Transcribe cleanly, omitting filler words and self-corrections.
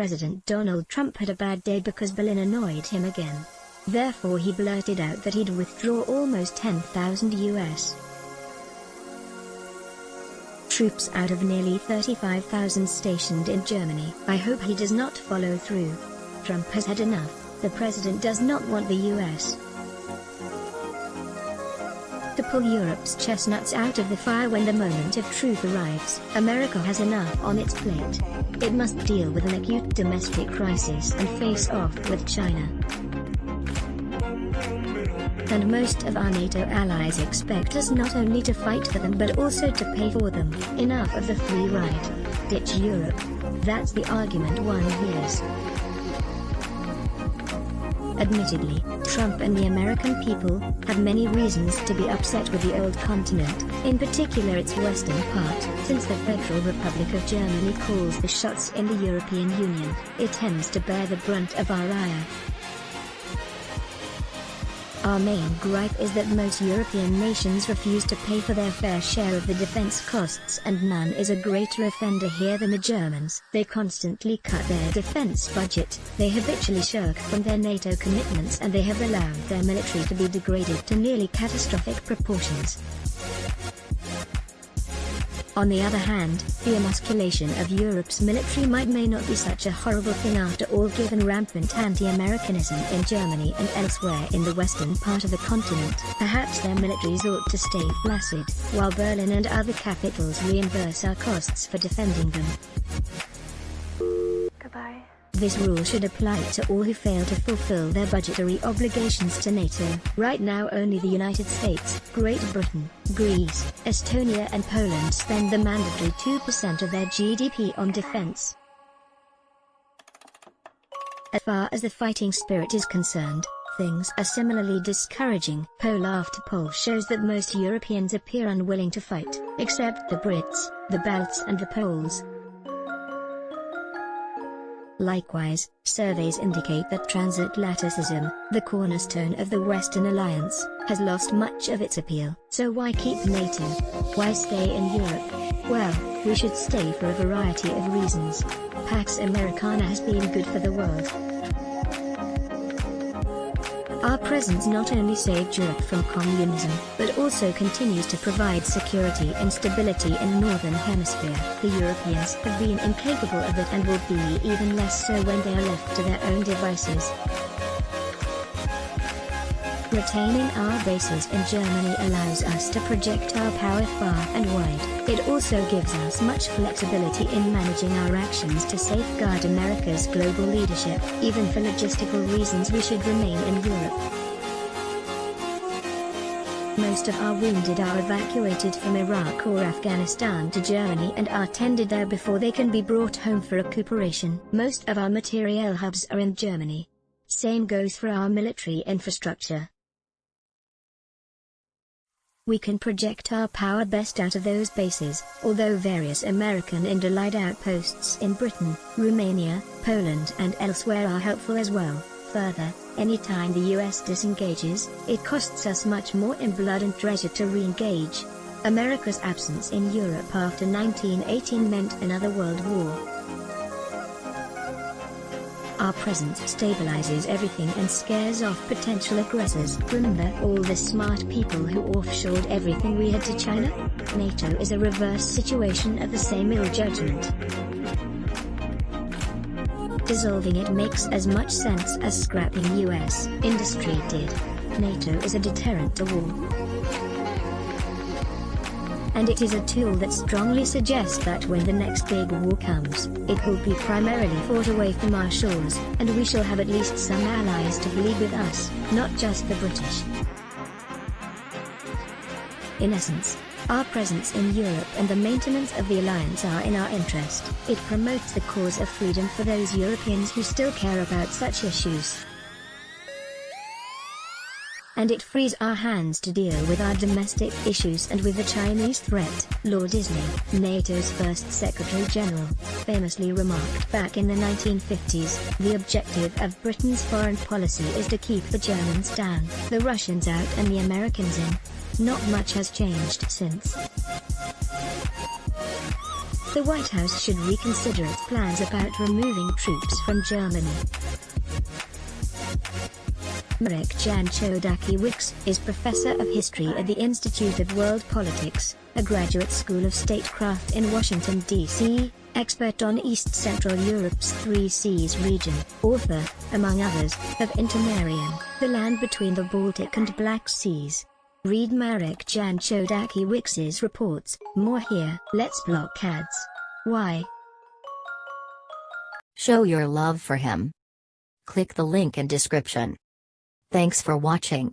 President Donald Trump had a bad day because Berlin annoyed him again. Therefore he blurted out that he'd withdraw almost 10,000 U.S. troops out of nearly 35,000 stationed in Germany. I hope he does not follow through. Trump has had enough. The president does not want the U.S. to pull Europe's chestnuts out of the fire when the moment of truth arrives. America has enough on its plate. It must deal with an acute domestic crisis and face off with China. And most of our NATO allies expect us not only to fight for them but also to pay for them. Enough of the free ride. Ditch Europe. That's the argument one hears. Admittedly, Trump and the American people have many reasons to be upset with the old continent, in particular its western part. Since the Federal Republic of Germany calls the shots in the European Union, it tends to bear the brunt of our ire. Our main gripe is that most European nations refuse to pay for their fair share of the defense costs, and none is a greater offender here than the Germans. They constantly cut their defense budget, they habitually shirk from their NATO commitments, and they have allowed their military to be degraded to nearly catastrophic proportions. On the other hand, the emasculation of Europe's military might may not be such a horrible thing after all, given rampant anti-Americanism in Germany and elsewhere in the western part of the continent. Perhaps their militaries ought to stay flaccid, while Berlin and other capitals reimburse our costs for defending them. Goodbye. This rule should apply to all who fail to fulfill their budgetary obligations to NATO. Right now only the United States, Great Britain, Greece, Estonia and Poland spend the mandatory 2% of their GDP on defense. As far as the fighting spirit is concerned, things are similarly discouraging. Poll after poll shows that most Europeans appear unwilling to fight, except the Brits, the Balts and the Poles. Likewise, surveys indicate that transatlanticism, the cornerstone of the Western Alliance, has lost much of its appeal. So why keep NATO? Why stay in Europe? Well, we should stay for a variety of reasons. Pax Americana has been good for the world. Our presence not only saved Europe from communism, but also continues to provide security and stability in the Northern Hemisphere. The Europeans have been incapable of it and will be even less so when they are left to their own devices. Retaining our bases in Germany allows us to project our power far and wide. It also gives us much flexibility in managing our actions to safeguard America's global leadership. Even for logistical reasons we should remain in Europe. Most of our wounded are evacuated from Iraq or Afghanistan to Germany and are tended there before they can be brought home for recuperation. Most of our materiel hubs are in Germany. Same goes for our military infrastructure. We can project our power best out of those bases, although various American and Allied outposts in Britain, Romania, Poland and elsewhere are helpful as well. Further, anytime the US disengages, it costs us much more in blood and treasure to re-engage. America's absence in Europe after 1918 meant another world war. Our presence stabilizes everything and scares off potential aggressors. Remember all the smart people who offshored everything we had to China? NATO is a reverse situation of the same ill judgment. Dissolving it makes as much sense as scrapping US industry did. NATO is a deterrent to war. And it is a tool that strongly suggests that when the next big war comes, it will be primarily fought away from our shores, and we shall have at least some allies to bleed with us, not just the British. In essence, our presence in Europe and the maintenance of the alliance are in our interest. It promotes the cause of freedom for those Europeans who still care about such issues. And it frees our hands to deal with our domestic issues and with the Chinese threat. Lord Disney, NATO's first Secretary General, famously remarked back in the 1950s, "The objective of Britain's foreign policy is to keep the Germans down, the Russians out and the Americans in." Not much has changed since. The White House should reconsider its plans about removing troops from Germany. Marek Jan Chodaki-Wicks is Professor of History at the Institute of World Politics, a graduate school of statecraft in Washington, D.C., expert on East Central Europe's Three Seas region, author, among others, of Intermarium, the land between the Baltic and Black Seas. Read Marek Jan Chodaki-Wicks's reports. More here. Let's block ads. Why? Show your love for him. Click the link in description. Thanks for watching.